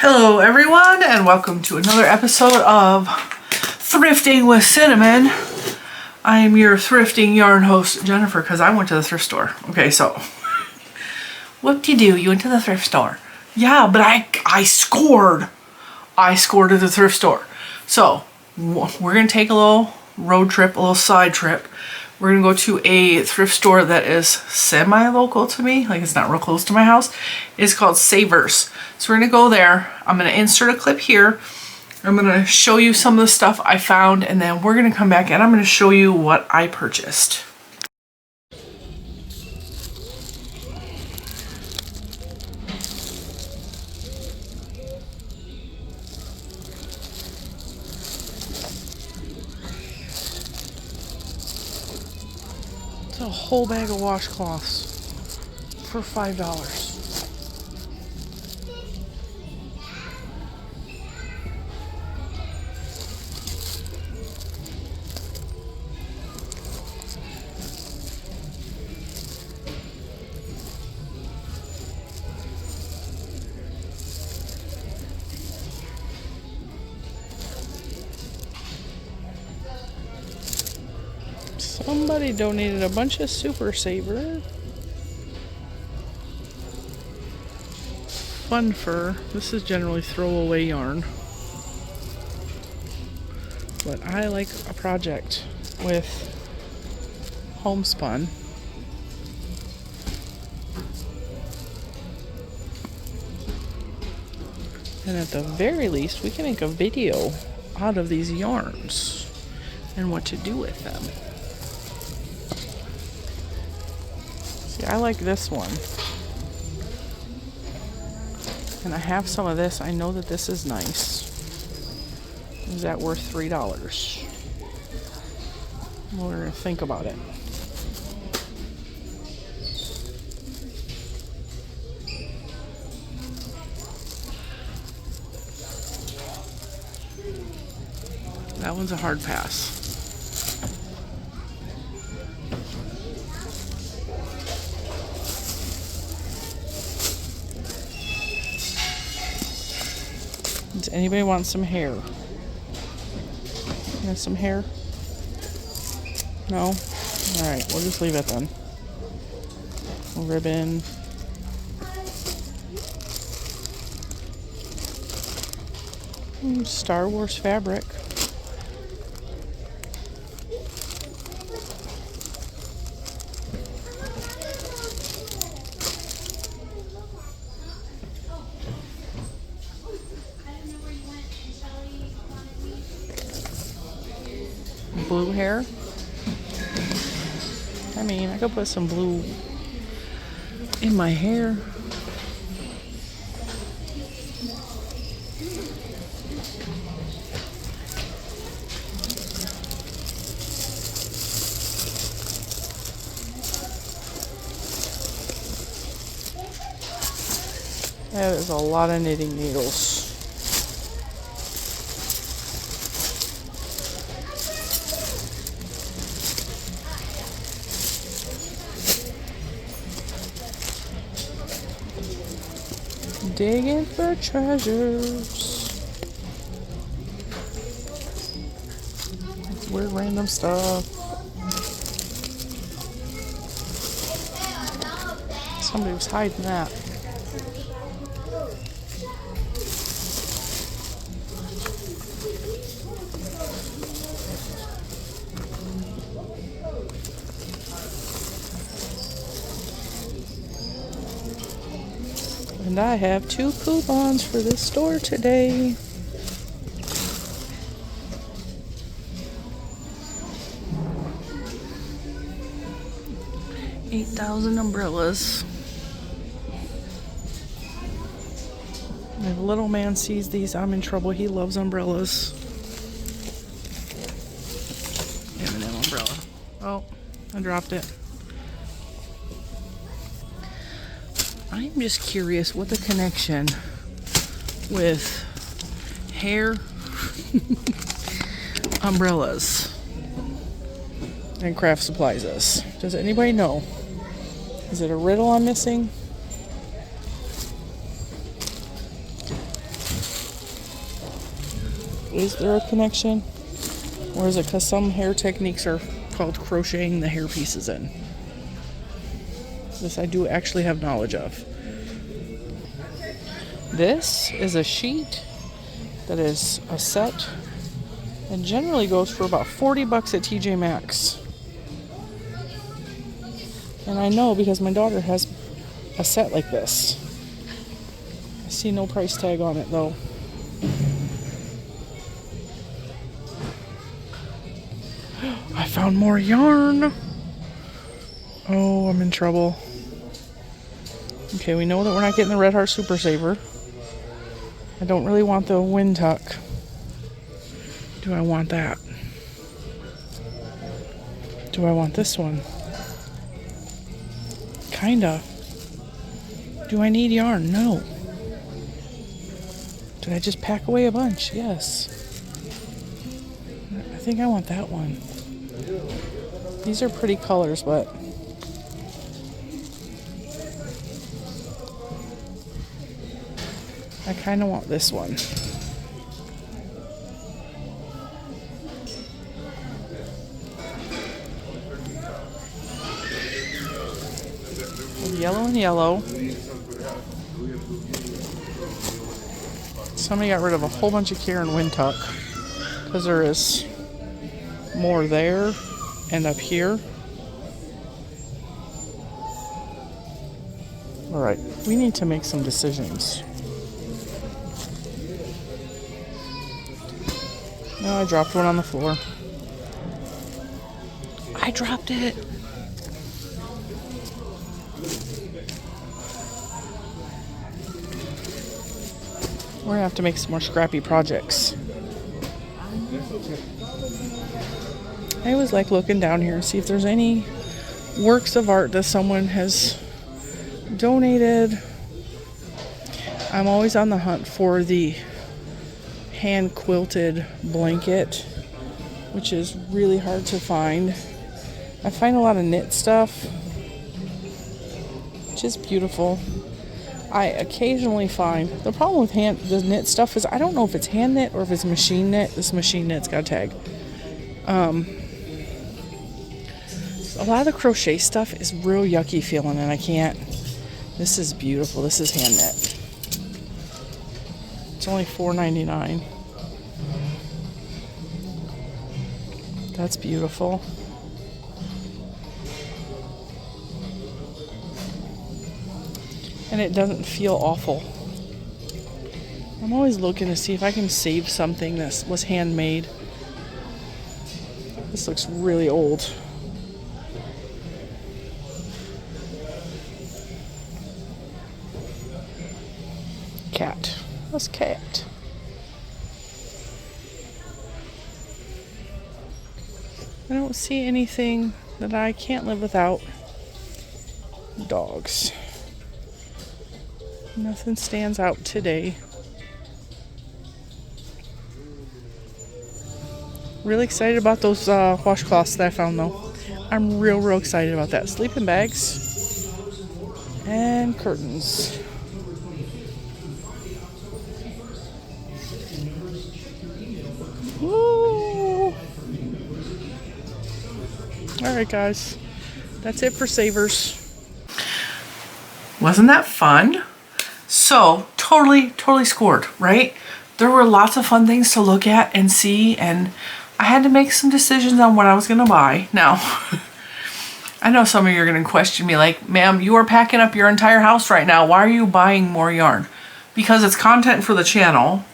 Hello everyone and welcome to another episode of Thrifting with Cinnamon. I am your thrifting yarn host Jennifer because I went to the thrift store. Okay, so whoop-de-doo, you went to the thrift store. Yeah, but I scored. I scored at the thrift store. So we're gonna take a little road trip, a little side trip. We're gonna go to a thrift store that is semi-local to me, like it's not real close to my house. It's called Savers. So we're gonna go there. I'm gonna insert a clip here. I'm gonna show you some of the stuff I found, and then we're gonna come back and I'm gonna show you what I purchased. It's a whole bag of washcloths for $5. Somebody donated a bunch of Super Saver. Fun fur. This is generally throwaway yarn. But I like a project with homespun. And at the very least, we can make a video out of these yarns and what to do with them. See, I like this one. And I have some of this. I know that this is nice. Is that worth $3? We're going to think about it. That one's a hard pass. Does anybody want some hair? You want some hair? No? Alright, we'll just leave it then. A ribbon. Star Wars fabric. Blue hair. I mean, I could put some blue in my hair. That is a lot of knitting needles. Digging for treasures. It's weird random stuff. Somebody was hiding that. And I have 2 coupons for this store today. $8,000 umbrellas. If little man sees these, I'm in trouble. He loves umbrellas. M&M umbrella. Oh, I dropped it. I'm just curious what the connection with hair, umbrellas, and craft supplies is. Does anybody know? Is it a riddle I'm missing? is there a connection? Or is it because some hair techniques are called crocheting the hair pieces in? This I do actually have knowledge of. This is a sheet that is a set and generally goes for about 40 bucks at TJ Maxx. And I know because my daughter has a set like this. I see no price tag on it though. I found more yarn. Oh, I'm in trouble. Okay, we know that we're not getting the Red Heart Super Saver. I don't really want the Wind Tuck. Do I want that? Do I want this one? Kinda. Do I need yarn? No. Did I just pack away a bunch? Yes. I think I want that one. These are pretty colors, but I kind of want this one. Yellow and yellow. Somebody got rid of a whole bunch of Karen Wind Tuck because there is more there and up here. All right, we need to make some decisions. No, I dropped one on the floor. I dropped it. We're gonna have to make some more scrappy projects. I always like looking down here and see if there's any works of art that someone has donated. I'm always on the hunt for the hand quilted blanket, which is really hard to find. I find a lot of knit stuff, which is beautiful. I occasionally find the problem with the knit stuff is I don't know if it's hand knit or if it's machine knit. This machine knit's got a tag. A lot of the crochet stuff is real yucky feeling, and I can't. This is beautiful. This is hand knit. It's only $4.99. That's beautiful. And it doesn't feel awful. I'm always looking to see if I can save something that was handmade. This looks really old. Cat. That's cat. I don't see anything that I can't live without. Dogs. Nothing stands out today. Really excited about those washcloths that I found though. I'm real excited about that. Sleeping bags and curtains. Woo! Alright guys, that's it for savers. Wasn't that fun? So, totally scored, right? There were lots of fun things to look at and see, and I had to make some decisions on what I was going to buy. Now, I know some of you are going to question me like, ma'am, you are packing up your entire house right now. Why are you buying more yarn? Because it's content for the channel,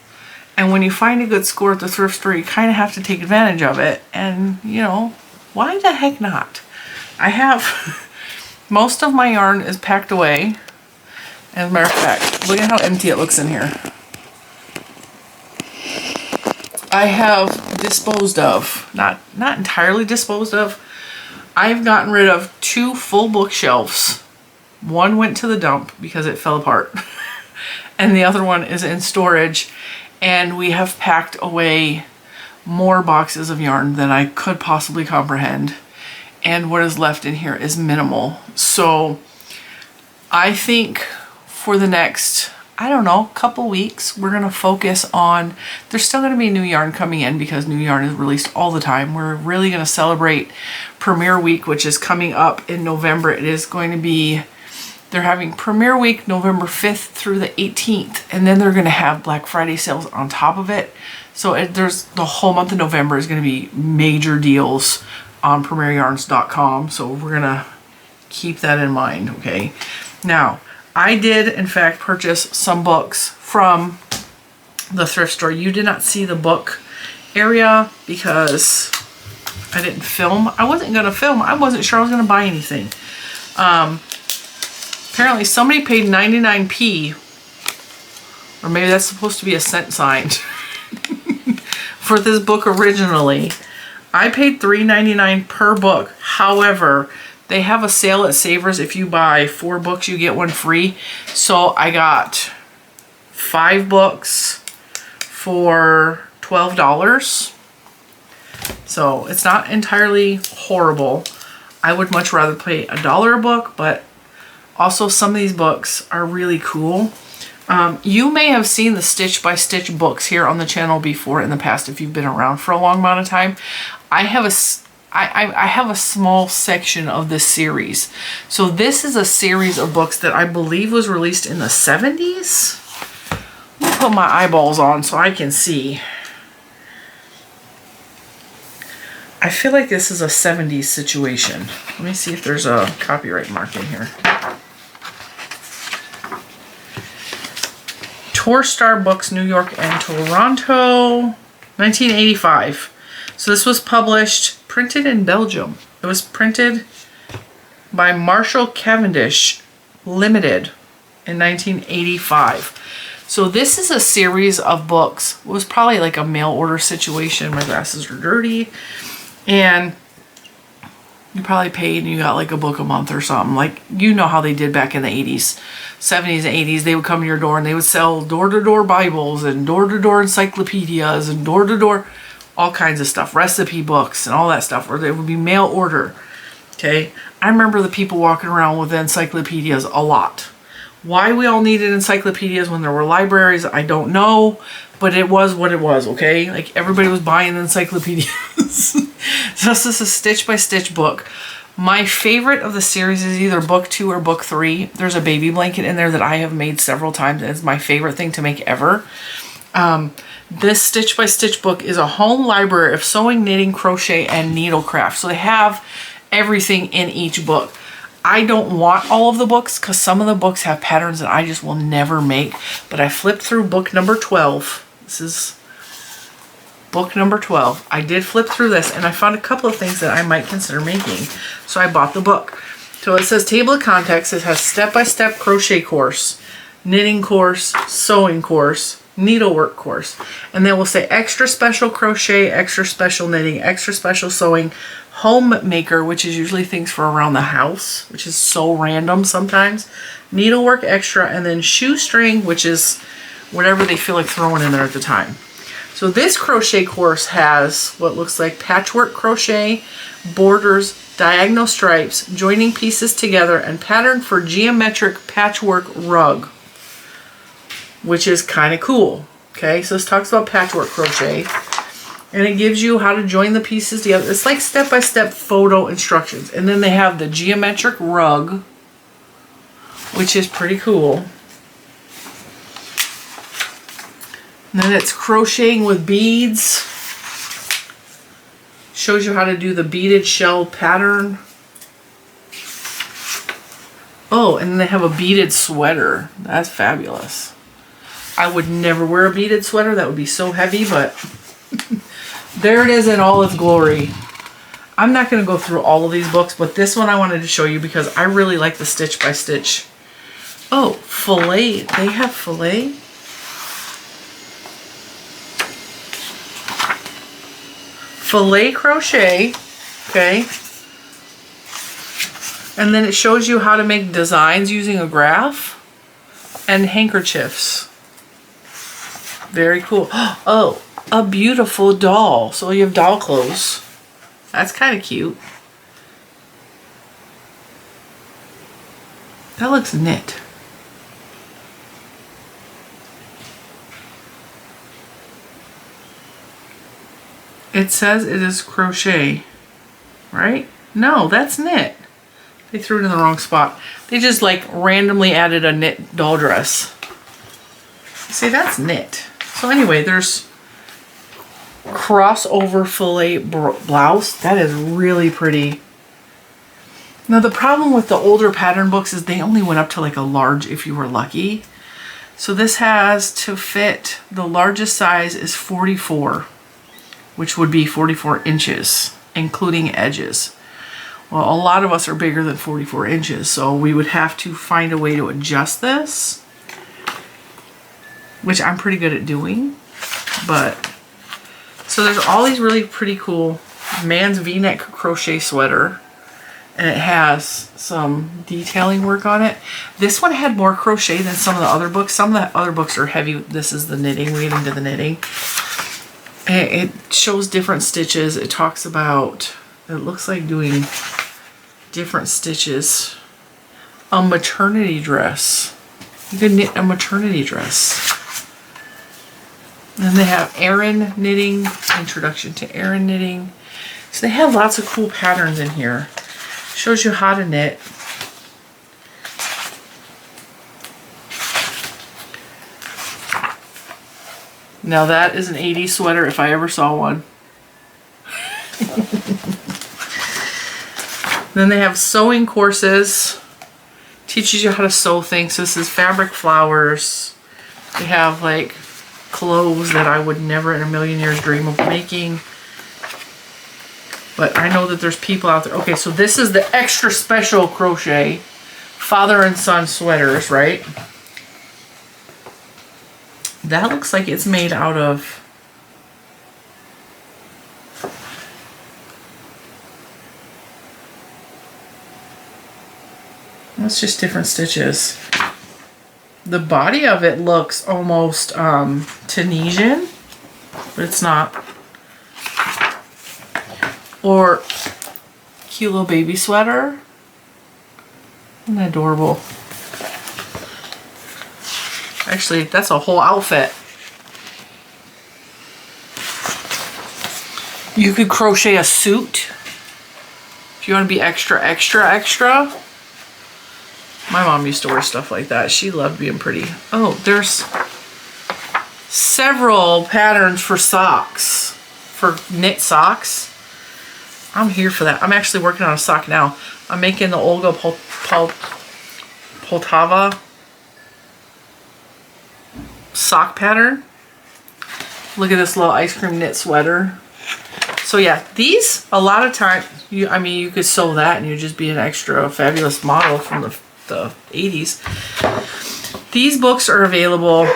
and when you find a good score at the thrift store, you kind of have to take advantage of it, and, you know, why the heck not? I have, most of my yarn is packed away. As a matter of fact, look at how empty it looks in here. I have disposed of, not entirely disposed of, I've gotten rid of 2 full bookshelves. One went to the dump because it fell apart. And the other one is in storage. And we have packed away more boxes of yarn than I could possibly comprehend. And what is left in here is minimal. So I think for the next I don't know, couple weeks, we're going to focus on, there's still going to be new yarn coming in because new yarn is released all the time. We're really going to celebrate Premiere Week, which is coming up in November. It is going to be, they're having Premiere Week November 5th through the 18th, and then they're going to have Black Friday sales on top of it. So there's the whole month of November is going to be major deals on premieryarns.com. So we're going to keep that in mind, okay? Now, I did, in fact, purchase some books from the thrift store. You did not see the book area because I didn't film. I wasn't going to film. I wasn't sure I was going to buy anything. Apparently, somebody paid 99p, or maybe that's supposed to be a cent sign, for this book originally. I paid $3.99 per book. However, they have a sale at Savers. If you buy 4 books, you get 1 free. So I got 5 books for $12. So it's not entirely horrible. I would much rather pay $1 a book, but also some of these books are really cool. You may have seen the Stitch by Stitch books here on the channel before in the past if you've been around for a long amount of time. I have a small section of this series. So this is a series of books that I believe was released in the 70s. Let me put my eyeballs on so I can see. I feel like this is a 70s situation. Let me see if there's a copyright mark in here. Tour Star Books, New York and Toronto, 1985. So this was printed in Belgium. It was printed by Marshall Cavendish Limited in 1985. So this is a series of books. It was probably like a mail order situation. My glasses are dirty. And you probably paid and you got like a book a month or something. Like, you know how they did back in the 80s, 70s and 80s. They would come to your door and they would sell door-to-door Bibles and door-to-door encyclopedias and door-to-door all kinds of stuff, recipe books and all that stuff, or it would be mail order. Okay, I remember the people walking around with encyclopedias a lot. Why we all needed encyclopedias when there were libraries, I don't know, but it was what it was, okay? Like, everybody was buying encyclopedias. So this is a Stitch by Stitch book. My favorite of the series is either book 2 or book 3. There's a baby blanket in there that I have made several times. It's my favorite thing to make ever. This Stitch by Stitch book is a home library of sewing, knitting, crochet, and needlecraft. So they have everything in each book. I don't want all of the books because some of the books have patterns that I just will never make. But I flipped through book number 12. This is book number 12. I did flip through this and I found a couple of things that I might consider making. So I bought the book. So it says table of contents. It has step-by-step crochet course, knitting course, sewing course, needlework course, and then we'll say extra special crochet, extra special knitting, extra special sewing, homemaker, which is usually things for around the house, which is so random sometimes, needlework extra, and then shoestring, which is whatever they feel like throwing in there at the time. So this crochet course has what looks like patchwork crochet, borders, diagonal stripes, joining pieces together, and pattern for geometric patchwork rug, which is kind of cool. Okay, so this talks about patchwork crochet, and it gives you how to join the pieces together. It's like step-by-step photo instructions. And then they have the geometric rug, which is pretty cool. And then it's crocheting with beads. Shows you how to do the beaded shell pattern. Oh, and then they have a beaded sweater. That's fabulous. I would never wear a beaded sweater. That would be so heavy, but there it is in all its glory. I'm not going to go through all of these books, but this one I wanted to show you because I really like the Stitch by Stitch. Oh, filet. They have filet? Filet crochet. Okay. And then it shows you how to make designs using a graph and handkerchiefs. Very cool. Oh, a beautiful doll. So you have doll clothes. That's kind of cute. That looks knit. It says it is crochet, right? No, that's knit. They threw it in the wrong spot. They just like randomly added a knit doll dress. See, that's knit. So anyway, there's crossover fillet blouse. That is really pretty. Now the problem with the older pattern books is they only went up to like a large if you were lucky. So this has to fit, the largest size is 44, which would be 44 inches, including edges. Well, a lot of us are bigger than 44 inches, so we would have to find a way to adjust this, which I'm pretty good at doing. But, so there's all these really pretty cool man's V-neck crochet sweater, and it has some detailing work on it. This one had more crochet than some of the other books. Some of the other books are heavy. This is the knitting. We get into the knitting. And it shows different stitches. It talks about, it looks like doing different stitches. A maternity dress. You could knit a maternity dress. And they have Aran knitting, introduction to Aran knitting. So they have lots of cool patterns in here. Shows you how to knit. Now that is an 80s sweater if I ever saw one. Then they have sewing courses. Teaches you how to sew things. So this is fabric flowers. They have like clothes that I would never in a million years dream of making. But I know that there's people out there. Okay, so this is the extra special crochet father and son sweaters, right? That looks like it's made out of that's just different stitches. The body of it looks almost Tunisian, but it's not. Or cute little baby sweater. Isn't that adorable? Actually, that's a whole outfit. You could crochet a suit if you want to be extra, extra, extra. My mom used to wear stuff like that. She loved being pretty. Oh, there's several patterns for socks, for knit socks. I'm here for that. I'm actually working on a sock now. I'm making the Olga Poltava sock pattern. Look at this little ice cream knit sweater. So yeah, these, a lot of time, I mean, you could sew that and you'd just be an extra fabulous model from the 80s. These books are available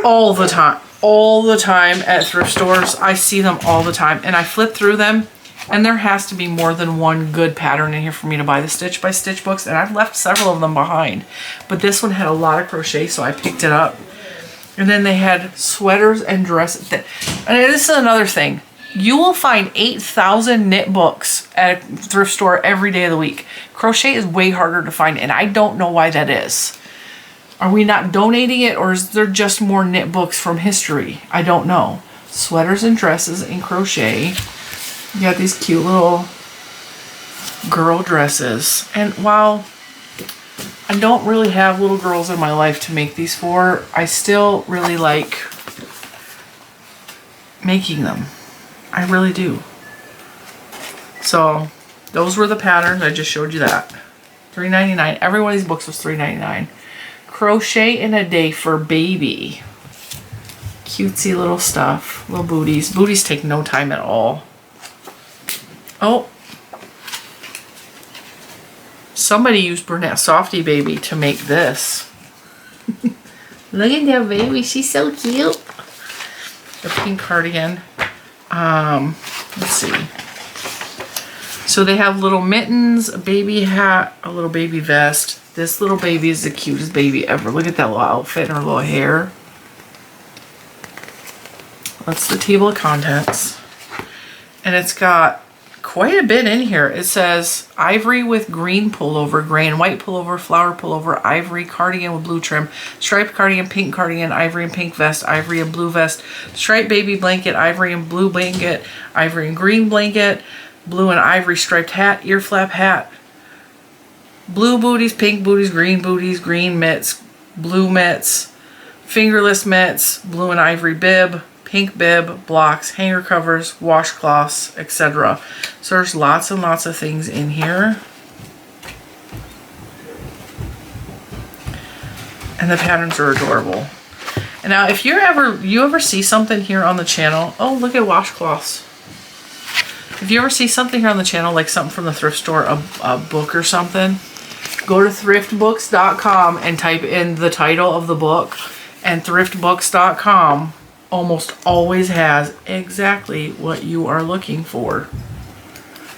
all the time at thrift stores. I see them all the time and I flip through them. And there has to be more than one good pattern in here for me to buy the Stitch by Stitch books. And I've left several of them behind. But this one had a lot of crochet, so I picked it up. And then they had sweaters and dresses. And this is another thing. You will find 8,000 knit books at a thrift store every day of the week. Crochet is way harder to find, and I don't know why that is. Are we not donating it, or is there just more knit books from history? I don't know. Sweaters and dresses and crochet. You got these cute little girl dresses. And while I don't really have little girls in my life to make these for, I still really like making them. I really do. So those were the patterns. I just showed you that. $3.99. Every one of these books was $3.99. Crochet in a Day for Baby. Cutesy little stuff. Little booties. Booties take no time at all. Oh, somebody used Burnett Softy Baby to make this. Look at that baby, she's so cute. The pink cardigan. Let's see. So they have little mittens, a baby hat, a little baby vest. This little baby is the cutest baby ever. Look at that little outfit and her little hair. That's the table of contents. And it's got quite a bit in here. It says ivory with green pullover, gray and white pullover, flower pullover, ivory cardigan with blue trim, striped cardigan, pink cardigan, ivory and pink vest, ivory and blue vest, striped baby blanket, ivory and blue blanket, ivory and green blanket, blue and ivory striped hat, ear flap hat, blue booties, pink booties, green mitts, blue mitts, fingerless mitts, blue and ivory bib, pink bib, blocks, hanger covers, washcloths, etc. So there's lots and lots of things in here. And the patterns are adorable. And now if you ever see something here on the channel, oh, look at washcloths. If you ever see something here on the channel, like something from the thrift store, a book or something, go to thriftbooks.com and type in the title of the book, and thriftbooks.com almost always has exactly what you are looking for.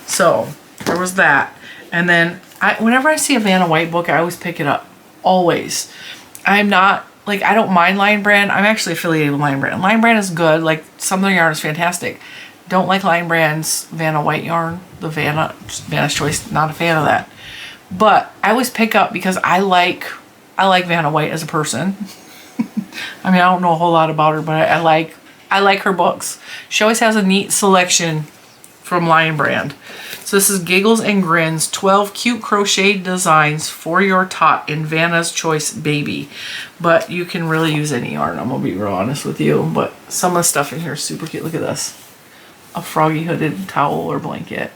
So there was that. And then whenever I see a Vanna White book, I always pick it up. Always. I'm not, like, I don't mind Lion Brand. I'm actually affiliated with Lion Brand. Lion Brand is good. Like, some of their yarn is fantastic. Don't like Lion Brand's Vanna White yarn. The Vanna's Choice, not a fan of that. But I always pick up because I like Vanna White as a person. I mean, I don't know a whole lot about her, but I like her books. She always has a neat selection from Lion Brand. So this is Giggles and Grins, 12 cute crochet designs for your tot in Vanna's Choice Baby. But you can really use any yarn, I'm gonna be real honest with you. But some of the stuff in here is super cute. Look at this. A froggy hooded towel or blanket.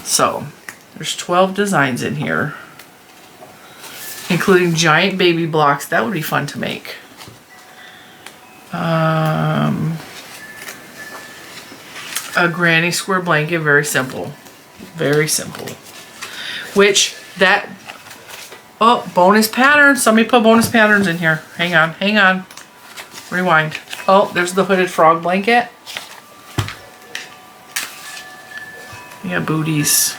So there's 12 designs in here, including giant baby blocks. That would be fun to make. A granny square blanket, very simple. Very simple. Which, that, oh, bonus patterns. Somebody put bonus patterns in here. Hang on. Rewind. Oh, there's the hooded frog blanket. Yeah, booties.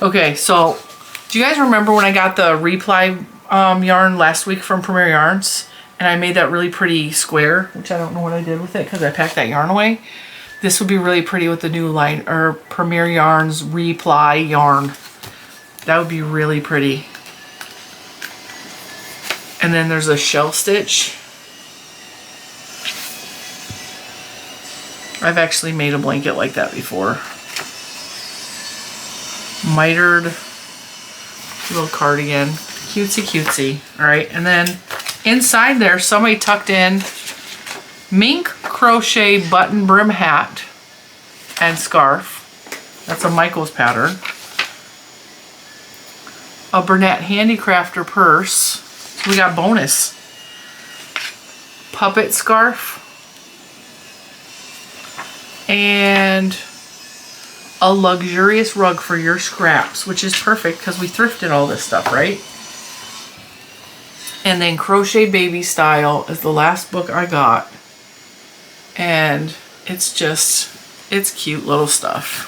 Okay, so do you guys remember when I got the reply yarn last week from Premier Yarns? And I made that really pretty square, which I don't know what I did with it because I packed that yarn away. This would be really pretty with the new line, or Premier Yarns reply yarn. That would be really pretty. And then there's a shell stitch. I've actually made a blanket like that before. Mitered little cardigan, cutesy. All right, and then inside there, somebody tucked in mink crochet button brim hat and scarf. That's a Michael's pattern. A Burnett Handicrafter purse. So we got bonus. Puppet scarf. And a luxurious rug for your scraps, which is perfect because we thrifted all this stuff, right? And then Crochet Baby Style is the last book I got. And it's just, it's cute little stuff.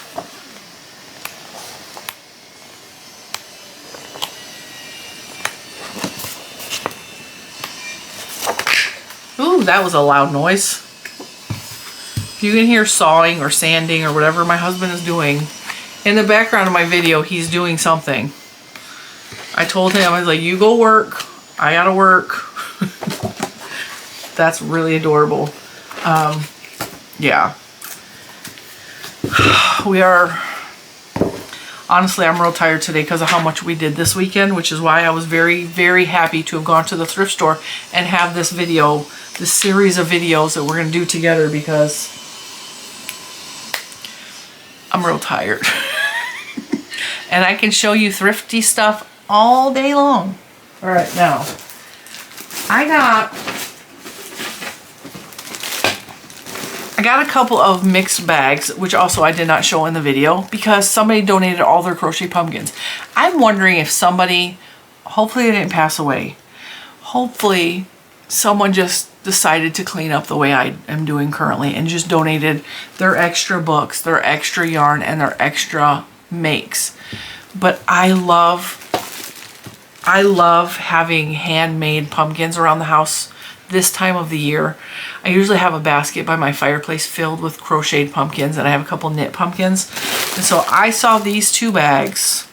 Ooh, that was a loud noise. If you can hear sawing or sanding or whatever my husband is doing, in the background of my video, he's doing something. I told him, I was like, you go work. I gotta work. That's really adorable. Yeah. We are, honestly, I'm real tired today because of how much we did this weekend, which is why I was very, very happy to have gone to the thrift store and have this video, this series of videos that we're gonna do together, because I'm real tired. And I can show you thrifty stuff all day long. All right, now, I got a couple of mixed bags, which also I did not show in the video because somebody donated all their crochet pumpkins. I'm wondering if somebody, hopefully they didn't pass away, hopefully someone just decided to clean up the way I am doing currently and just donated their extra books, their extra yarn, and their extra makes. But I love having handmade pumpkins around the house this time of the year. I usually have a basket by my fireplace filled with crocheted pumpkins, and I have a couple knit pumpkins. And so I saw these two bags.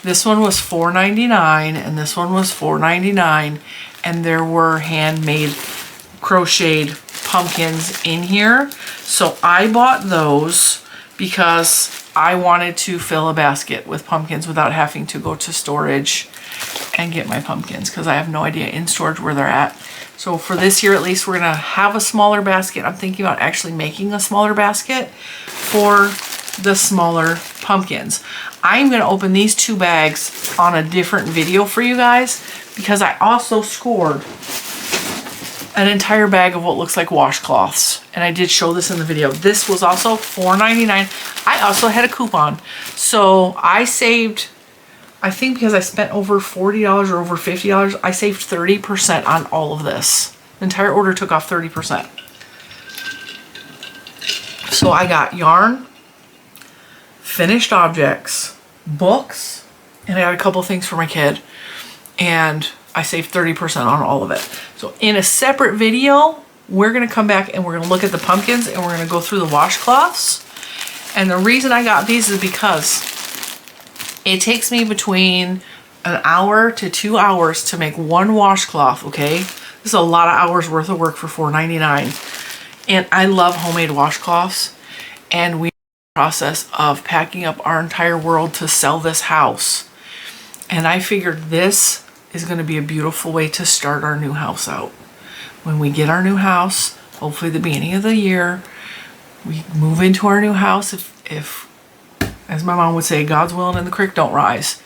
This one was $4.99 and this one was $4.99, and there were handmade crocheted pumpkins in here. So I bought those because I wanted to fill a basket with pumpkins without having to go to storage and get my pumpkins, because I have no idea in storage where they're at. So for this year at least, we're gonna have a smaller basket. I'm thinking about actually making a smaller basket for the smaller pumpkins. I'm gonna open these two bags on a different video for you guys, because I also scored an entire bag of what looks like washcloths. And I did show this in the video. This was also $4.99. I also had a coupon. So I saved, I think because I spent over $40 or over $50, I saved 30% on all of this. The entire order took off 30%. So I got yarn, finished objects, books, and I got a couple things for my kid. And I saved 30% on all of it. So in a separate video, we're gonna come back and we're gonna look at the pumpkins and we're gonna go through the washcloths. And the reason I got these is because it takes me between an hour to 2 hours to make one washcloth, okay? This is a lot of hours worth of work for $4.99. And I love homemade washcloths. And we're in the process of packing up our entire world to sell this house. And I figured this is going to be a beautiful way to start our new house out. When we get our new house, hopefully the beginning of the year, we move into our new house. If as my mom would say, God's willing and the creek don't rise.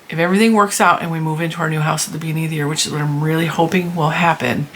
If everything works out and we move into our new house at the beginning of the year, which is what I'm really hoping will happen,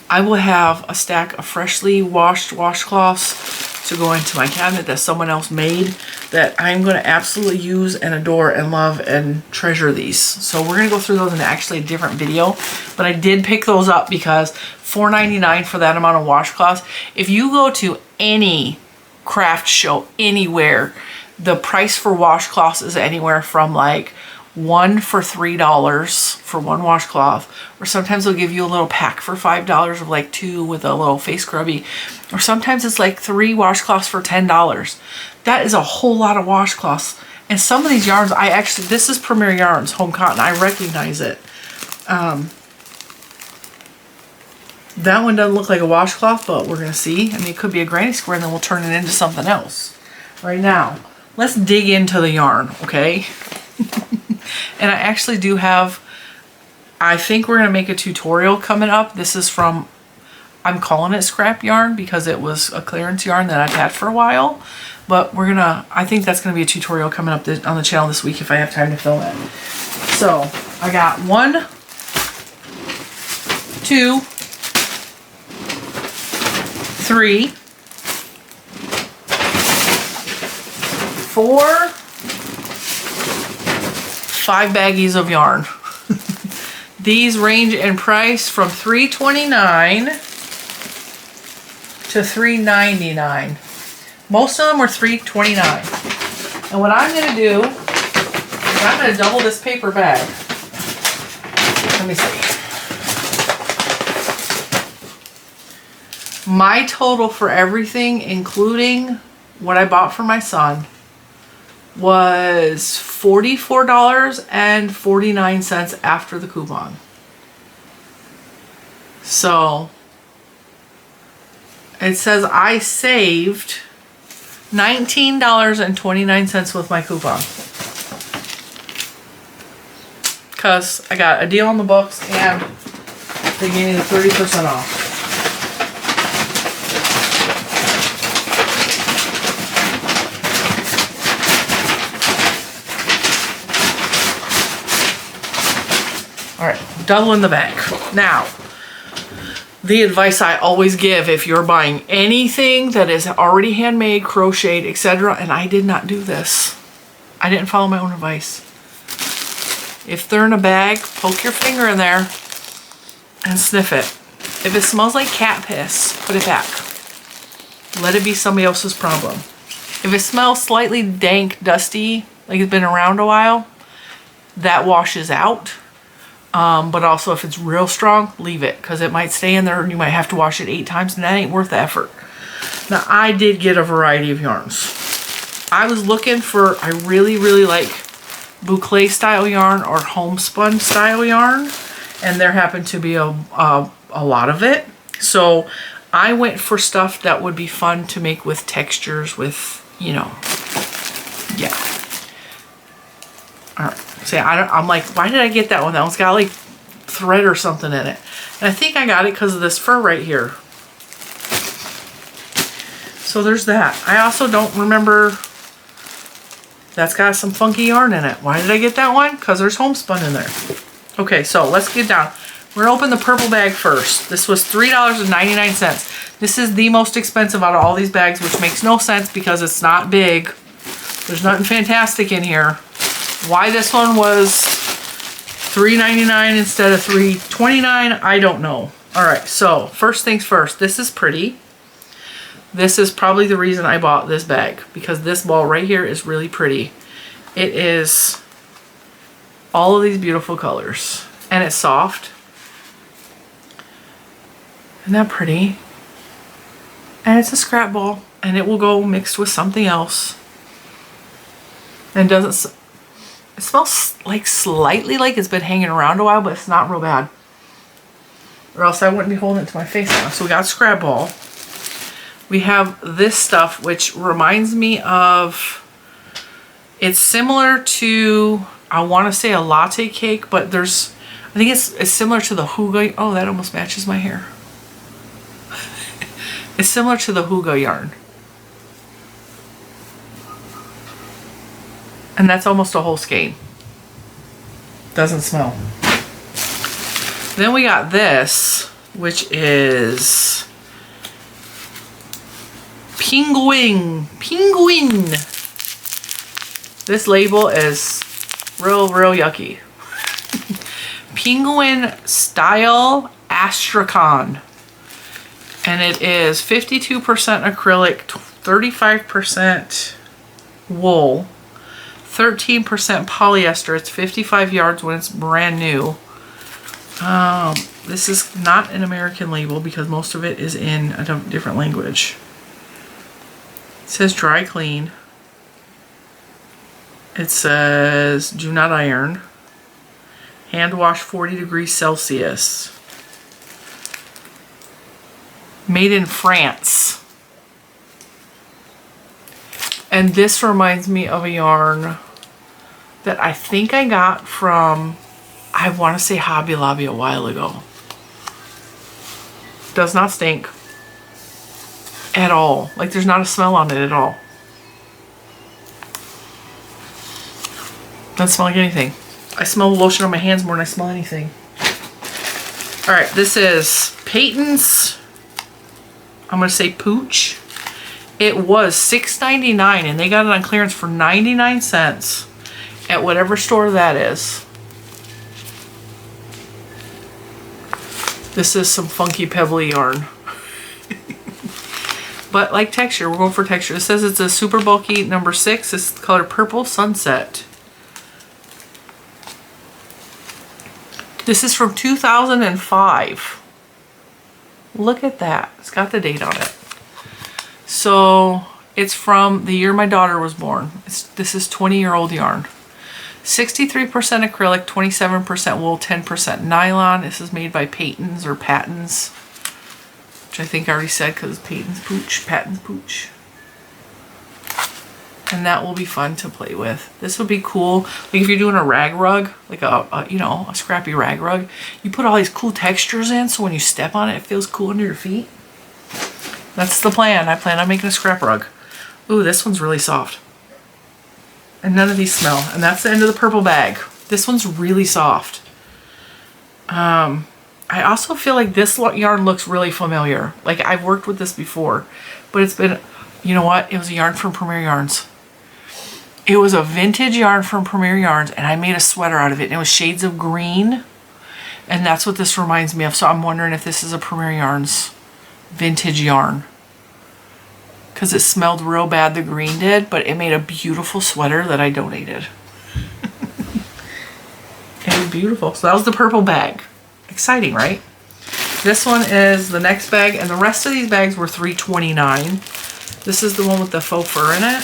I will have a stack of freshly washed washcloths to go into my cabinet that someone else made, that I'm going to absolutely use and adore and love and treasure these. So we're going to go through those in actually a different video, but I did pick those up because $4.99 for that amount of washcloths. If you go to any craft show anywhere, the price for washcloths is anywhere from like one for $3 for one washcloth, or sometimes they'll give you a little pack for $5 of like 2 with a little face scrubby, or sometimes it's like 3 washcloths for $10. That is a whole lot of washcloths. And some of these yarns, I actually, this is Premier Yarns Home Cotton, I recognize it. That one doesn't look like a washcloth, but we're gonna see. I mean, it could be a granny square and then we'll turn it into something else. Right now, let's dig into the yarn, okay? And I actually do have, I think we're gonna make a tutorial coming up. This is from, I'm calling it scrap yarn because it was a clearance yarn that I've had for a while. But we're gonna, I think that's gonna be a tutorial coming up on the channel this week if I have time to film it. So I got 1, 2, 3, 4, 5 baggies of yarn. These range in price from $3.29 to $3.99. Most of them were $3.29. And what I'm going to do is I'm going to double this paper bag. Let me see. My total for everything, including what I bought for my son, was $44.49 after the coupon. So it says I saved $19.29 with my coupon, because I got a deal on the books and they gave me the 30% off. Alright, doubling the bag. Now, the advice I always give if you're buying anything that is already handmade, crocheted, etc., and I did not do this. I didn't follow my own advice. If they're in a bag, poke your finger in there and sniff it. If it smells like cat piss, put it back. Let it be somebody else's problem. If it smells slightly dank, dusty, like it's been around a while, that washes out. But also if it's real strong, leave it, because it might stay in there and you might have to wash it 8 times, and that ain't worth the effort. Now, I did get a variety of yarns. I was looking for, I really, really like boucle style yarn or homespun style yarn, and there happened to be a lot of it. So I went for stuff that would be fun to make with textures, with, you know, yeah. All right. See, I'm like, why did I get that one? That one's got like thread or something in it. And I think I got it because of this fur right here. So there's that. I also don't remember. That's got some funky yarn in it. Why did I get that one? Because there's homespun in there. Okay, so let's get down. We're gonna open the purple bag first. This was $3.99. This is the most expensive out of all these bags, which makes no sense because it's not big. There's nothing fantastic in here. Why this one was $3.99 instead of $3.29, I don't know. All right, so first things first, this is pretty. This is probably the reason I bought this bag, because this ball right here is really pretty. It is all of these beautiful colors, and it's soft. Isn't that pretty? And it's a scrap ball, and it will go mixed with something else. And doesn't, it smells like slightly like it's been hanging around a while, but it's not real bad. Or else I wouldn't be holding it to my face now. So we got scrap ball. We have this stuff, which reminds me of, it's similar to, I want to say a latte cake, but there's, I think it's similar to the Huga. Oh, that almost matches my hair. It's similar to the Huga yarn. And that's almost a whole skein. Doesn't smell. Then we got this, which is Penguin. This label is real yucky. Penguin Style Astrakhan. And it is 52% acrylic, 35% wool, 13% polyester. It's 55 yards when it's brand new. This is not an American label because most of it is in a different language. It says dry clean. It says do not iron. Hand wash 40 degrees Celsius. Made in France. And this reminds me of a yarn that I think I got from, I want to say Hobby Lobby a while ago. Does not stink at all. Like there's not a smell on it at all. Doesn't smell like anything. I smell lotion on my hands more than I smell anything. All right, this is Peyton's, I'm going to say Pooch. It was $6.99 and they got it on clearance for 99 cents at whatever store that is. This is some funky pebbly yarn. But like texture, we're going for texture. It says it's a super bulky number 6. It's the color Purple Sunset. This is from 2005. Look at that. It's got the date on it. So it's from the year my daughter was born. This is 20-year-old yarn. 63% acrylic, 27% wool, 10% nylon. This is made by Peyton's or Patton's, which I think I already said because Peyton's Pooch, Patton's Pooch. And that will be fun to play with. This would be cool. Like if you're doing a rag rug, like a you know, a scrappy rag rug, you put all these cool textures in so when you step on it, it feels cool under your feet. That's the plan. I plan on making a scrap rug. Ooh, this one's really soft. And none of these smell. And that's the end of the purple bag. This one's really soft. I also feel like this yarn looks really familiar. Like I've worked with this before, but it's been, you know what? It was a yarn from Premier Yarns. It was a vintage yarn from Premier Yarns, and I made a sweater out of it, and it was shades of green, and that's what this reminds me of. So I'm wondering if this is a Premier Yarns vintage yarn, because it smelled real bad, the green did, but it made a beautiful sweater that I donated. A is beautiful. So that was the purple bag. Exciting, right? This one is the next bag, and the rest of these bags were $3.29. This is the one with the faux fur in it.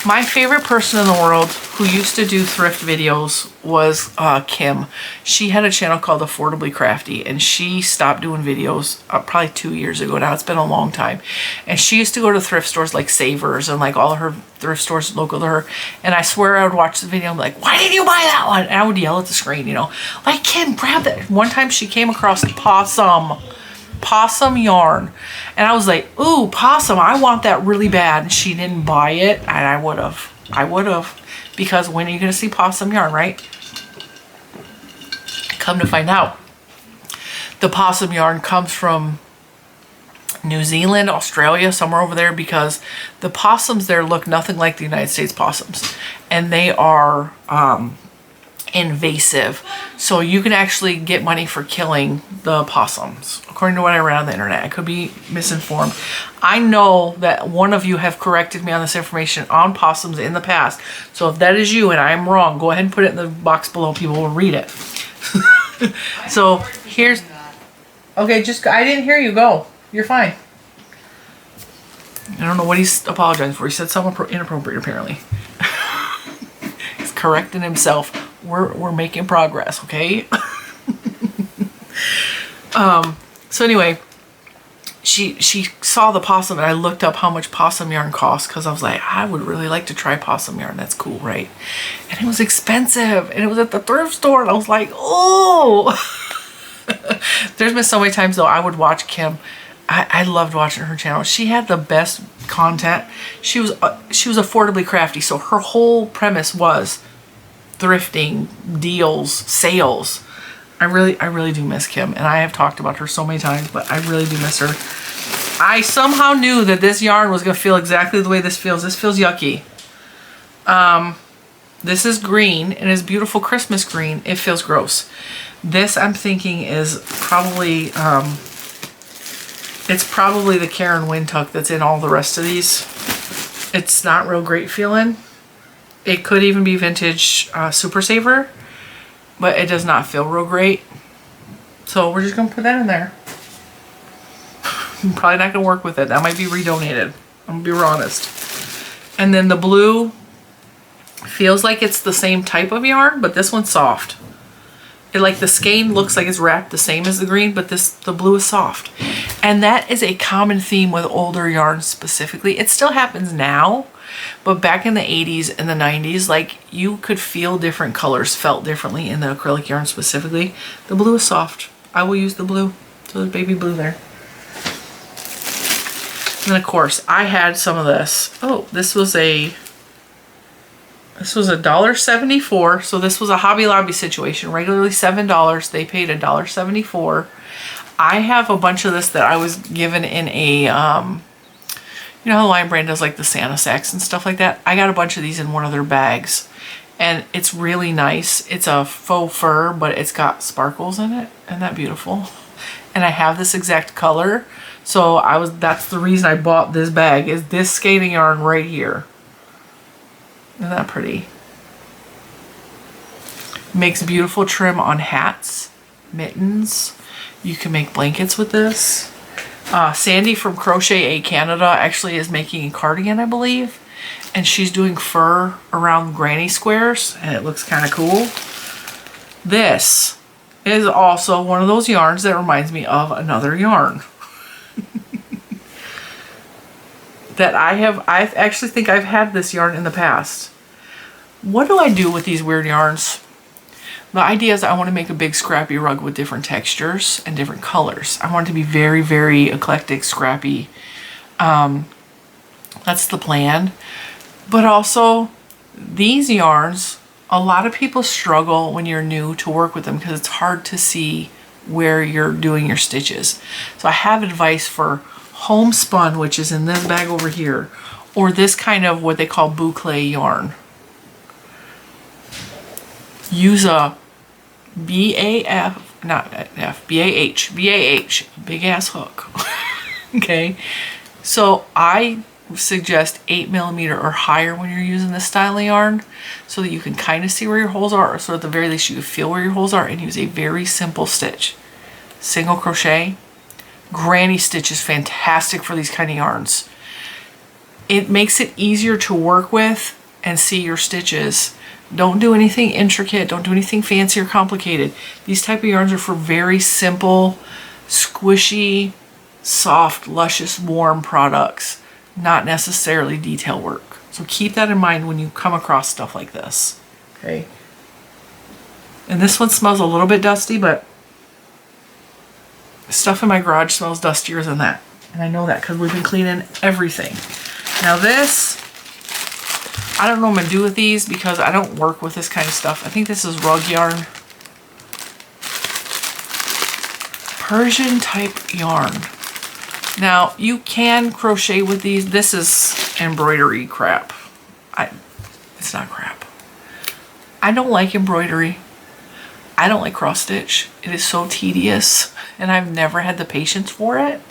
My favorite person in the world who used to do thrift videos was Kim. She had a channel called Affordably Crafty, and she stopped doing videos probably 2 years ago now. It's been a long time. And she used to go to thrift stores like Savers and like all of her thrift stores local to her. And I swear I would watch the video and be like, why didn't you buy that one? And I would yell at the screen, you know, like, Kim, grab that. One time she came across possum yarn, and I was like, ooh, possum, I want that really bad. And she didn't buy it, and I would have, because when are you gonna see possum yarn, right? Come to find out, the possum yarn comes from New Zealand, Australia, somewhere over there, because the possums there look nothing like the United States possums, and they are invasive. So you can actually get money for killing the possums, according to what I read on the internet. I could be misinformed. I know that one of you have corrected me on this information on possums in the past. So if that is you and I am wrong, go ahead and put it in the box below. People will read it. So here's, okay, just, I didn't hear you. Go. You're fine. I don't know what he's apologizing for. He said something inappropriate, apparently. He's correcting himself. We're making progress, okay? So anyway, she saw the possum, and I looked up how much possum yarn costs, because I was like, I would really like to try possum yarn. That's cool, right? And it was expensive, and it was at the thrift store, and I was like, oh. There's been so many times though I would watch Kim. I loved watching her channel. She had the best content. She was affordably crafty, so her whole premise was thrifting, deals, sales. I really do miss Kim, and I have talked about her so many times, but I really do miss her. I somehow knew that this yarn was gonna feel exactly the way this feels. This feels yucky. This is green, and it's beautiful Christmas green. It feels gross. This, I'm thinking, is probably, it's probably the Karen Windtuck that's in all the rest of these. It's not real great feeling. It could even be vintage Super Saver, but it does not feel real great. So we're just gonna put that in there. I'm probably not gonna work with it. That might be redonated. I'm gonna be real honest. And then the blue feels like it's the same type of yarn, but this one's soft. It, like, the skein looks like it's wrapped the same as the green, but the blue is soft. And that is a common theme with older yarns specifically. It still happens now, but back in the 80s and the 90s, like, you could feel different colors felt differently in the acrylic yarn specifically. The blue is soft. I will use the blue. So there's baby blue there. And of course, I had some of this. Oh, this was $1.74, so this was a Hobby Lobby situation. Regularly $7, they paid $1.74. I have a bunch of this that I was given in a, you know how Lion Brand does like the Santa sacks and stuff like that? I got a bunch of these in one of their bags, and it's really nice. It's a faux fur, but it's got sparkles in it. Isn't that beautiful? And I have this exact color, so that's the reason I bought this bag, is this skating yarn right here. Isn't that pretty? Makes beautiful trim on hats, mittens. You can make blankets with this. Sandy from Crochet Canada actually is making a cardigan, I believe. And she's doing fur around granny squares, and it looks kind of cool. This is also one of those yarns that reminds me of another yarn. That I actually think I've had this yarn in the past. What do I do with these weird yarns? The idea is I want to make a big scrappy rug with different textures and different colors. I want it to be very, very eclectic, scrappy. That's the plan. But also, these yarns, a lot of people struggle when you're new to work with them because it's hard to see where you're doing your stitches. So I have advice for homespun, which is in this bag over here, or this kind of what they call boucle yarn. Use a BAH, big ass hook. Okay, so I suggest 8mm or higher when you're using this style of yarn, so that you can kind of see where your holes are, or so at the very least you can feel where your holes are, and use a very simple stitch. Single crochet. Granny stitch is fantastic for these kind of yarns. It makes it easier to work with and see your stitches. Don't do anything intricate, don't do anything fancy or complicated. These type of yarns are for very simple, squishy, soft, luscious, warm products, not necessarily detail work. So keep that in mind when you come across stuff like this, okay? And this one smells a little bit dusty, but stuff in my garage smells dustier than that. And I know that because we've been cleaning everything. Now this, I don't know what I'm gonna do with these because I don't work with this kind of stuff. I think this is rug yarn. Persian type yarn. Now you can crochet with these. This is embroidery crap. It's not crap. I don't like embroidery. I don't like cross stitch. It is so tedious and I've never had the patience for it.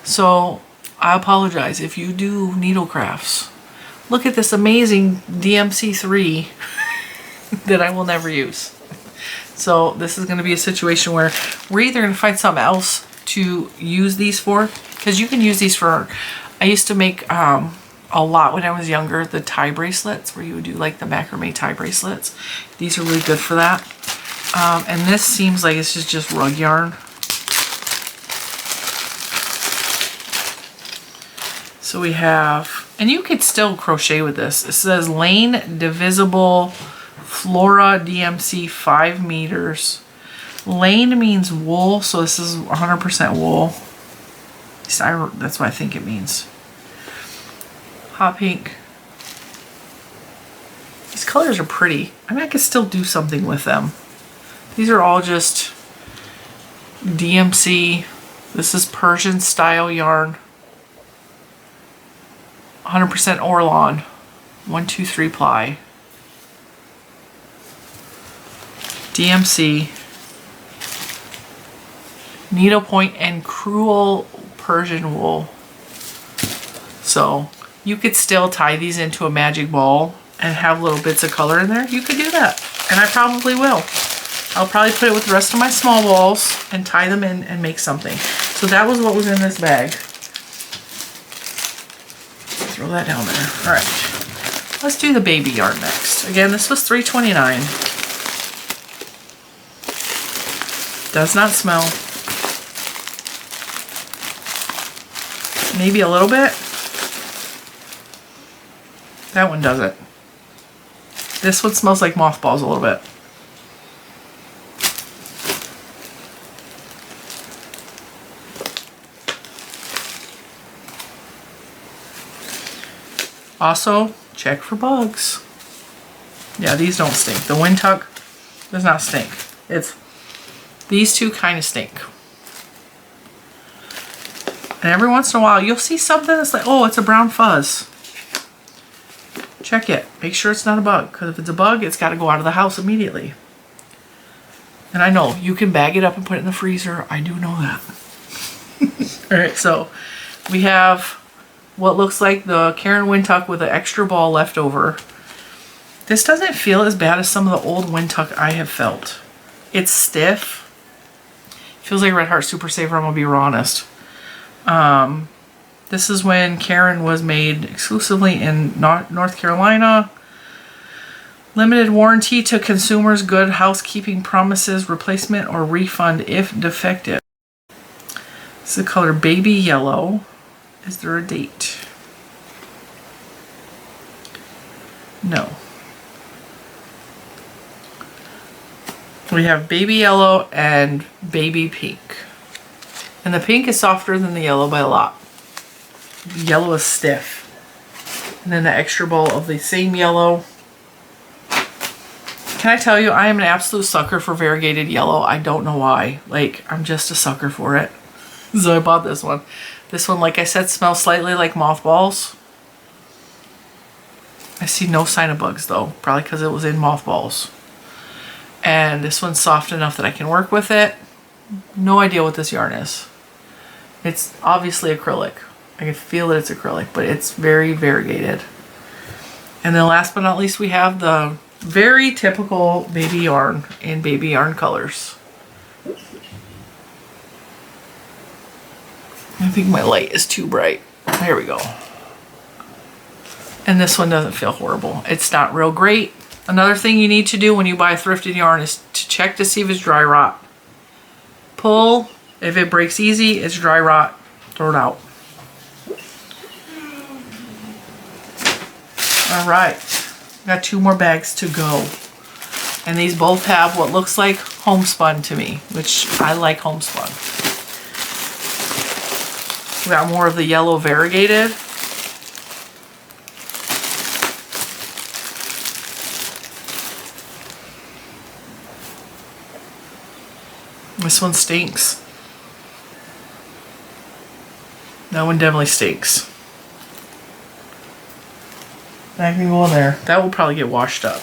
So I apologize if you do needle crafts. Look at this amazing DMC3 that I will never use. So this is going to be a situation where we're either going to find something else to use these for, because you can use these for, I used to make a lot when I was younger, the tie bracelets, where you would do like the macrame tie bracelets. These are really good for that. And this seems like it's just rug yarn. So we have, and you could still crochet with this. It says Lane Divisible Flora DMC 5 meters. Lane means wool, so this is 100% wool. That's what I think it means. Hot pink. These colors are pretty. I mean, I could still do something with them. These are all just DMC. This is Persian style yarn. 100% Orlon. 1, 2, 3 ply. DMC. Needlepoint and crewel Persian wool. So you could still tie these into a magic ball and have little bits of color in there. You could do that, and I probably will. I'll probably put it with the rest of my small balls and tie them in and make something. So that was what was in this bag. Throw that down there. All right, let's do the baby yarn next. Again, this was $3.29. Does not smell. Maybe a little bit. That one doesn't. This one smells like mothballs a little bit. Also, check for bugs. Yeah, these don't stink. The wind tuck does not stink. These two kind of stink. And every once in a while, you'll see something that's like, oh, it's a brown fuzz. Check it. Make sure it's not a bug, because if it's a bug, it's got to go out of the house immediately. And I know, you can bag it up and put it in the freezer. I do know that. All right, so we have what looks like the Karen wind tuck with an extra ball left over. This doesn't feel as bad as some of the old wind tuck I have felt. It's stiff. Feels like Red Heart Super Saver, I'm gonna be real honest. This is when Karen was made exclusively in North Carolina. Limited warranty to consumers, good housekeeping promises, replacement or refund if defective. This is the color Baby Yellow. Is there a date? No. We have Baby Yellow and Baby Pink. And the pink is softer than the yellow by a lot. The yellow is stiff. And then the extra ball of the same yellow. Can I tell you, I am an absolute sucker for variegated yellow. I don't know why. Like, I'm just a sucker for it. So I bought this one. This one, like I said, smells slightly like mothballs. I see no sign of bugs though, probably because it was in mothballs. And this one's soft enough that I can work with it. No idea what this yarn is. It's obviously acrylic. I can feel that it's acrylic, but it's very variegated. And then last but not least, we have the very typical baby yarn in baby yarn colors. I think my light is too bright. There we go. And this one doesn't feel horrible. It's not real great. Another thing you need to do when you buy thrifted yarn is to check to see if it's dry rot. Pull. If it breaks easy, it's dry rot. Throw it out. All right. Got 2 more bags to go. And these both have what looks like homespun to me, which I like homespun. We got more of the yellow variegated. This one stinks. That one definitely stinks. That can go in there. That will probably get washed up.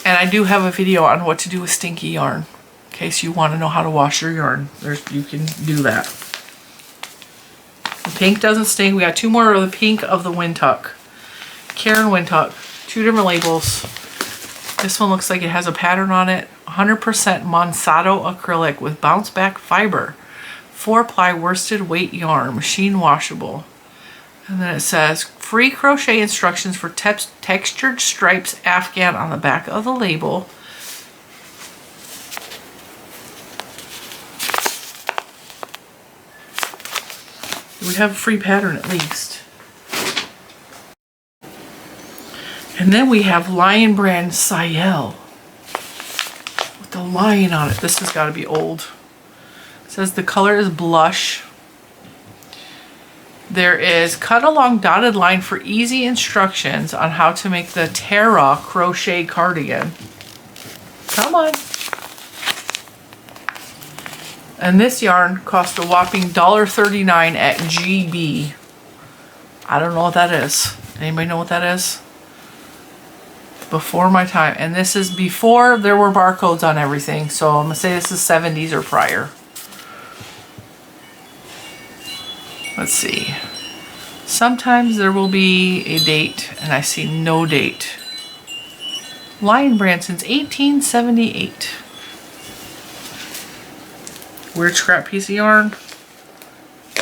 And I do have a video on what to do with stinky yarn. In case you want to know how to wash your yarn, you can do that. The pink doesn't stink. We got 2 more of the pink of the Wind Tuck. Karen Wind Tuck. 2 different labels. This one looks like it has a pattern on it. 100% Monsanto acrylic with bounce back fiber. 4-ply worsted weight yarn. Machine washable. And then it says free crochet instructions for textured stripes Afghan on the back of the label. We have a free pattern at least. And then we have Lion brand Sayel with the lion on it. This has got to be old. It says the color is blush. There is cut along dotted line for easy instructions on how to make the Terra crochet cardigan. Come on. And this yarn cost a whopping $1.39 at GB. I don't know what that is. Anybody know what that is? Before my time. And this is before there were barcodes on everything. So I'm going to say this is 70s or prior. Let's see. Sometimes there will be a date, and I see no date. Lion brand since 1878. Weird scrap piece of yarn.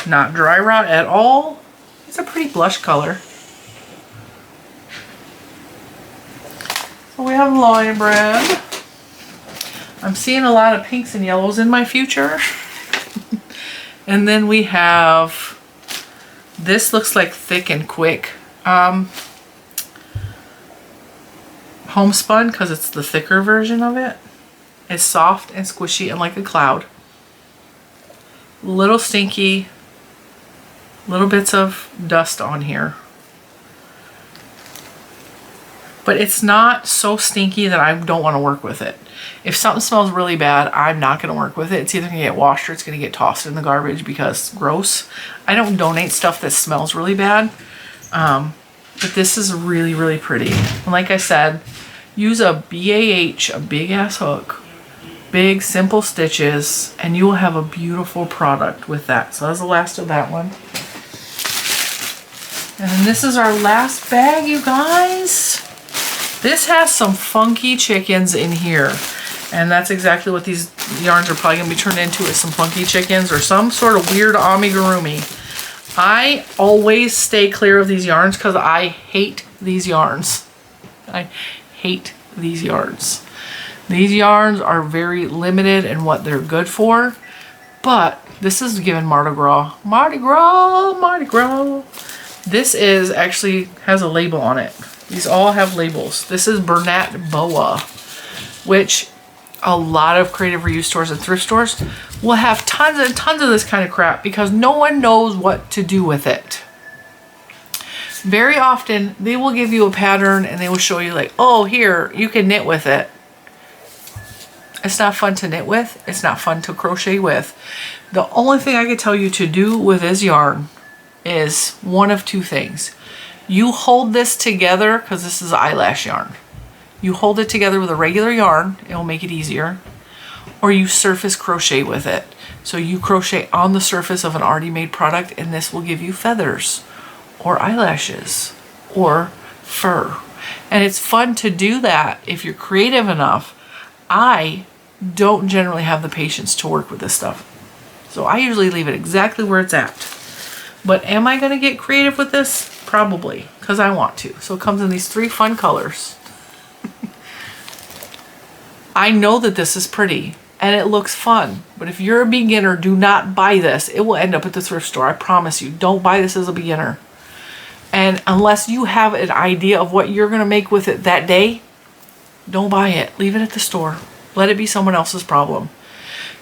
Not dry rot at all. It's a pretty blush color. So we have Lion brand. I'm seeing a lot of pinks and yellows in my future. And then we have, this looks like Thick and Quick. Homespun, because it's the thicker version of it. It's soft and squishy and like a cloud. Little stinky, little bits of dust on here. But it's not so stinky that I don't want to work with it. If something smells really bad, I'm not going to work with it. It's either going to get washed or it's going to get tossed in the garbage because gross. I don't donate stuff that smells really bad. But this is really, really pretty. And like I said, use a BAH, a big ass hook. Big, simple stitches, and you will have a beautiful product with that. So that's the last of that one. And then this is our last bag, you guys. This has some funky chickens in here. And that's exactly what these yarns are probably going to be turned into, is some funky chickens or some sort of weird amigurumi. I always stay clear of these yarns because I hate these yarns. I hate these yarns. These yarns are very limited in what they're good for, but this is given Mardi Gras. Mardi Gras, Mardi Gras. This is actually has a label on it. These all have labels. This is Bernat Boa, which a lot of creative reuse stores and thrift stores will have tons and tons of this kind of crap because no one knows what to do with it. Very often they will give you a pattern and they will show you like, oh, here, you can knit with it. It's not fun to knit with. It's not fun to crochet with. The only thing I can tell you to do with this yarn is one of two things. You hold this together, because this is eyelash yarn. You hold it together with a regular yarn. It will make it easier. or you surface crochet with it. So you crochet on the surface of an already made product, and this will give you feathers or eyelashes or fur. And it's fun to do that if you're creative enough. I don't generally have the patience to work with this stuff, so I usually leave it exactly where it's at. But am I going to get creative with this? Probably, because I want to. So it comes in these 3 fun colors. I know that this is pretty and it looks fun, but if you're a beginner, do not buy this. It will end up at the thrift store. I promise you. Don't buy this as a beginner. And unless you have an idea of what you're going to make with it that day, don't buy it. Leave it at the store. Let it be someone else's problem.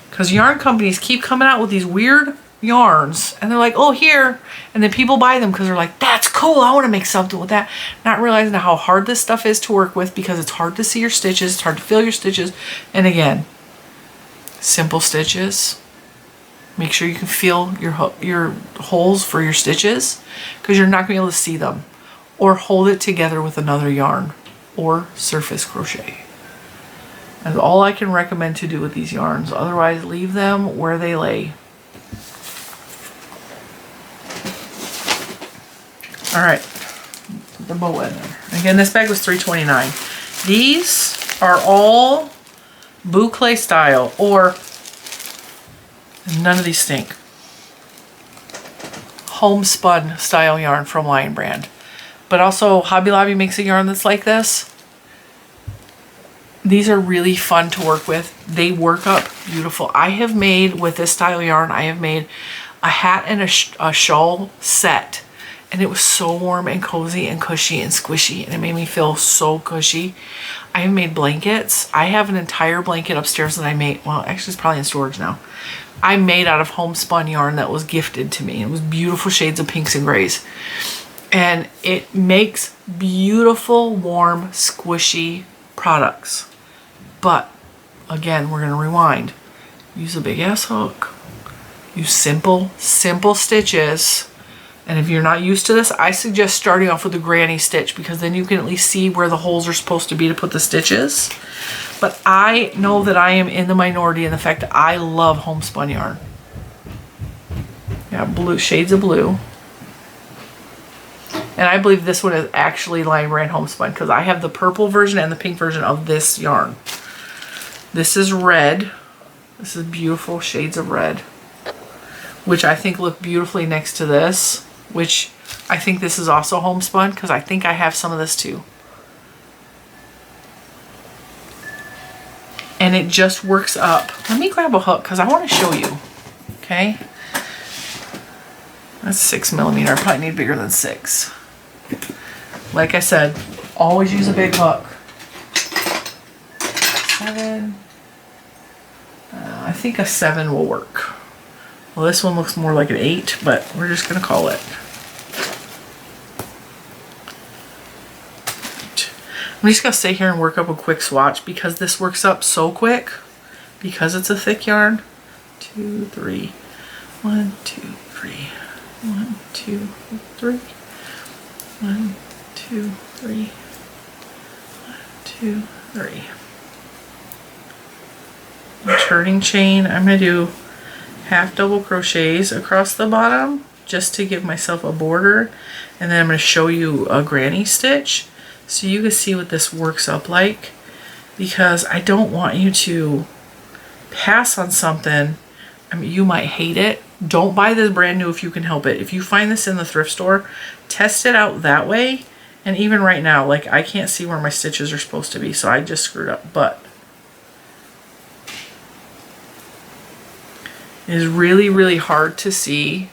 Because yarn companies keep coming out with these weird yarns, and they're like, oh, here. And then people buy them because they're like, that's cool. I want to make something with that. Not realizing how hard this stuff is to work with, because it's hard to see your stitches. It's hard to feel your stitches. And again, simple stitches. Make sure you can feel your holes for your stitches, because you're not going to be able to see them. Or hold it together with another yarn, or surface crochet. That's all I can recommend to do with these yarns. Otherwise, leave them where they lay. All right, the bow in there. Again, this bag was $3.29. These are all boucle style, or none of these stink. Homespun style yarn from Lion Brand. But also Hobby Lobby makes a yarn that's like this. These are really fun to work with. They work up beautiful. I have made, with this style yarn, I have made a hat and a shawl set. And it was so warm and cozy and cushy and squishy. And it made me feel so cushy. I have made blankets. I have an entire blanket upstairs that I made. Well, actually it's probably in storage now. I made out of homespun yarn that was gifted to me. It was beautiful shades of pinks and grays. And it makes beautiful, warm, squishy products. But again, we're going to rewind. Use a big ass hook. Use simple stitches. And if you're not used to this, I suggest starting off with a granny stitch, because then you can at least see where the holes are supposed to be to put the stitches. But I know that I am in the minority in the fact that I love homespun yarn. Yeah, blue, shades of blue. And I believe this one is actually Lion Brand homespun, because I have the purple version and the pink version of this yarn. This is red. This is beautiful shades of red, which I think look beautifully next to this, which I think this is also homespun, because I think I have some of this too. And it just works up. Let me grab a hook because I want to show you. Okay. That's 6mm. I probably need bigger than 6. Like I said, always use a big hook. 7. I think a 7 will work. Well, this one looks more like an 8, but we're just going to call it. I'm just going to stay here and work up a quick swatch, because this works up so quick because it's a thick yarn. 2, 3. 1, 2, 3. 1, 2, 3. 1, 2, 3. 1, 2, 3. Turning chain. I'm going to do half double crochets across the bottom just to give myself a border, and then I'm going to show you a granny stitch so you can see what this works up like, because I don't want you to pass on something. I mean, you might hate it. Don't buy this brand new if you can help it. If you find this in the thrift store, test it out that way. And even right now, like, I can't see where my stitches are supposed to be, so I just screwed up. But it is really, really hard to see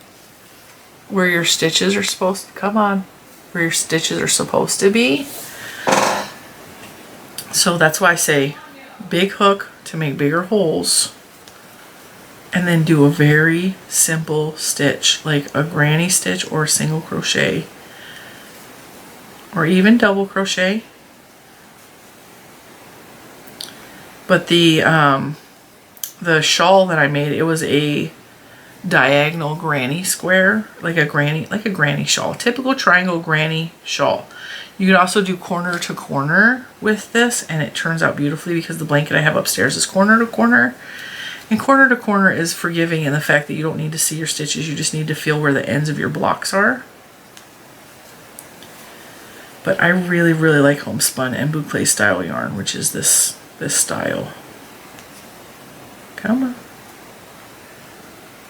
where your stitches are supposed to, come on, where your stitches are supposed to be. So that's why I say big hook to make bigger holes, and then do a very simple stitch, like a granny stitch or a single crochet, or even double crochet. But the shawl that I made, it was a diagonal granny square, like a granny shawl, typical triangle granny shawl. You could also do corner to corner with this, and it turns out beautifully because the blanket I have upstairs is corner to corner. And corner to corner is forgiving in the fact that you don't need to see your stitches, you just need to feel where the ends of your blocks are. But I really, really like homespun and boucle style yarn, which is this style. Come on.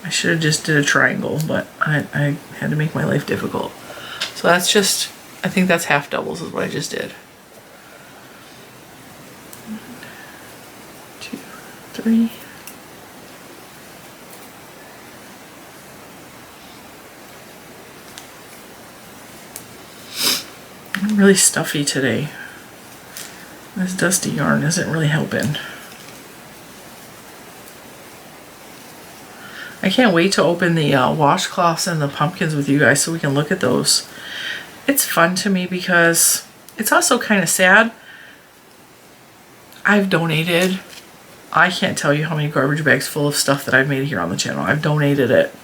I should have just did a triangle, but I had to make my life difficult. So that's just, I think that's half doubles is what I just did. 1, 2, 3. I'm really stuffy today. This dusty yarn isn't really helping. I can't wait to open the washcloths and the pumpkins with you guys so we can look at those. It's fun to me because it's also kind of sad. I've donated, I can't tell you how many garbage bags full of stuff that I've made here on the channel. I've donated it.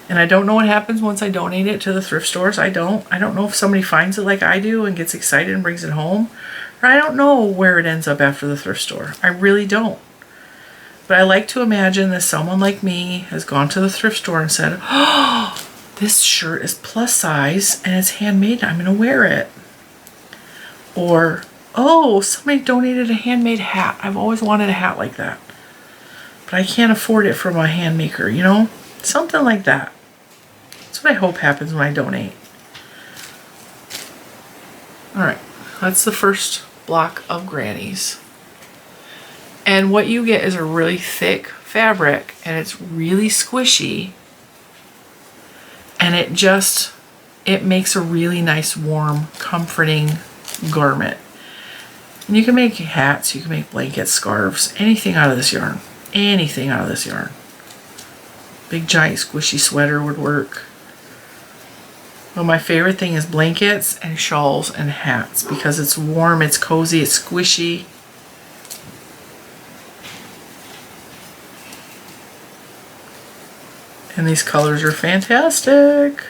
And I don't know what happens once I donate it to the thrift stores. I don't know if somebody finds it like I do and gets excited and brings it home. Or I don't know where it ends up after the thrift store. I really don't. But I like to imagine that someone like me has gone to the thrift store and said, oh, this shirt is plus size and it's handmade. I'm going to wear it. Or, oh, somebody donated a handmade hat. I've always wanted a hat like that. But I can't afford it from a hand maker, you know? Something like that. That's what I hope happens when I donate. Alright, that's the first block of grannies. And what you get is a really thick fabric, and it's really squishy, and it makes a really nice, warm, comforting garment. And you can make hats, you can make blankets, scarves, anything out of this yarn. Anything out of this yarn. Big giant squishy sweater would work. Well, my favorite thing is blankets and shawls and hats because it's warm, it's cozy, it's squishy. And these colors are fantastic.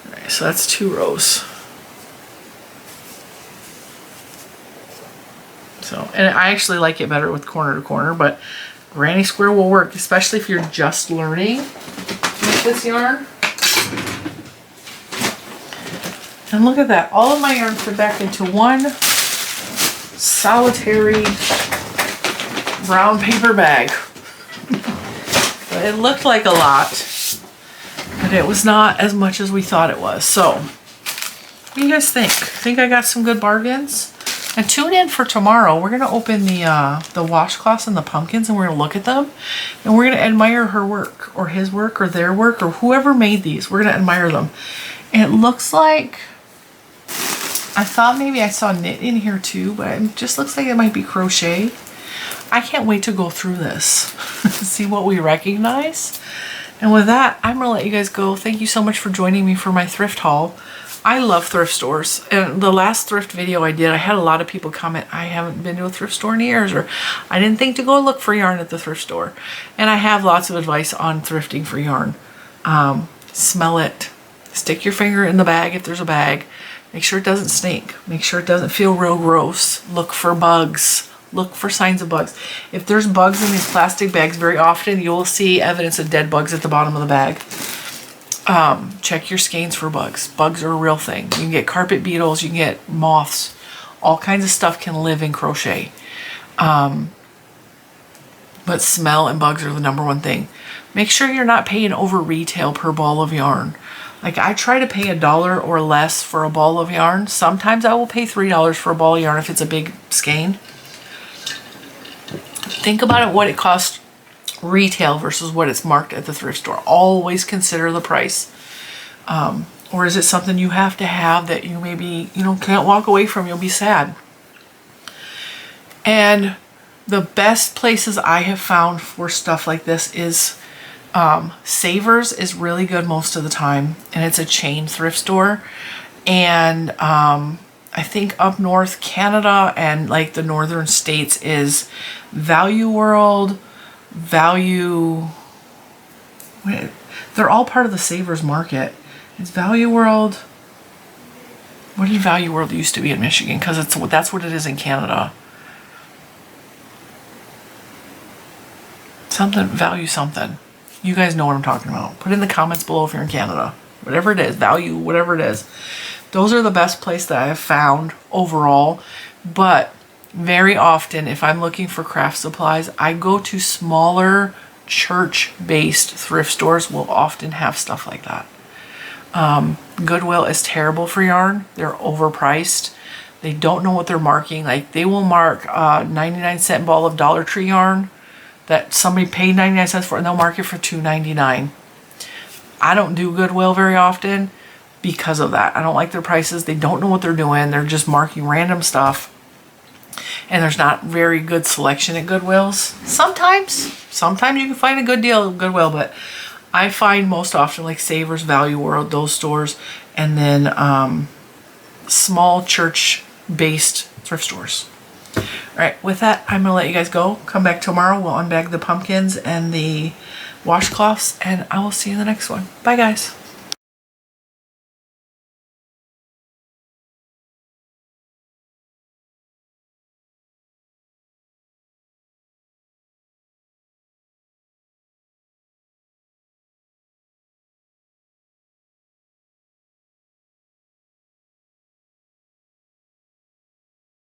Alright, so that's 2 rows. So, and I actually like it better with corner to corner, but granny square will work, especially if you're just learning with this yarn. And look at that, all of my yarn fit back into one solitary brown paper bag. It looked like a lot, but it was not as much as we thought it was. So, what do you guys think? Think I got some good bargains? And tune in for tomorrow. We're going to open the washcloths and the pumpkins, and we're going to look at them. And we're going to admire her work, or his work, or their work, or whoever made these. We're going to admire them. And it looks like, I thought maybe I saw knit in here too, but it just looks like it might be crochet. I can't wait to go through this, see what we recognize. And with that, I'm gonna let you guys go. Thank you so much for joining me for my thrift haul. I love thrift stores. And the last thrift video I did, I had a lot of people comment, I haven't been to a thrift store in years, or I didn't think to go look for yarn at the thrift store. And I have lots of advice on thrifting for yarn. Smell it. Stick your finger in the bag if there's a bag. Make sure it doesn't stink. Make sure it doesn't feel real gross. Look for bugs. Look for signs of bugs. If there's bugs in these plastic bags, very often you'll see evidence of dead bugs at the bottom of the bag. Check your skeins for bugs. Bugs are a real thing. You can get carpet beetles, you can get moths. All kinds of stuff can live in crochet. But smell and bugs are the #1 thing. Make sure you're not paying over retail per ball of yarn. Like, I try to pay $1 or less for a ball of yarn. Sometimes I will pay $3 for a ball of yarn if it's a big skein. Think about it, what it costs retail versus what it's marked at the thrift store. Always consider the price. Or is it something you have to have that you maybe, can't walk away from? You'll be sad. And the best places I have found for stuff like this is Savers is really good most of the time, and it's a chain thrift store. And I think up north, Canada and like the northern states is Value World, Value They're all part of the Savers Market. It's Value World. What did Value World used to be in Michigan? Because that's what it is in Canada. Something, Value something. You guys know what I'm talking about. Put it in the comments below if you're in Canada. Whatever it is, Value, whatever it is. Those are the best place that I have found overall. But very often, if I'm looking for craft supplies, I go to smaller church-based thrift stores will often have stuff like that. Goodwill is terrible for yarn. They're overpriced. They don't know what they're marking. Like, they will mark 99-cent ball of Dollar Tree yarn that somebody paid 99 cents for, and they'll mark it for $2.99. I don't do Goodwill very often because of that. I don't like their prices. They don't know what they're doing. They're just marking random stuff. And there's not very good selection at Goodwills. Sometimes you can find a good deal at Goodwill, but I find most often like Savers, Value World, those stores, and then small church-based thrift stores. All right, with that, I'm going to let you guys go. Come back tomorrow. We'll unbag the pumpkins and the washcloths, and I will see you in the next one. Bye, guys.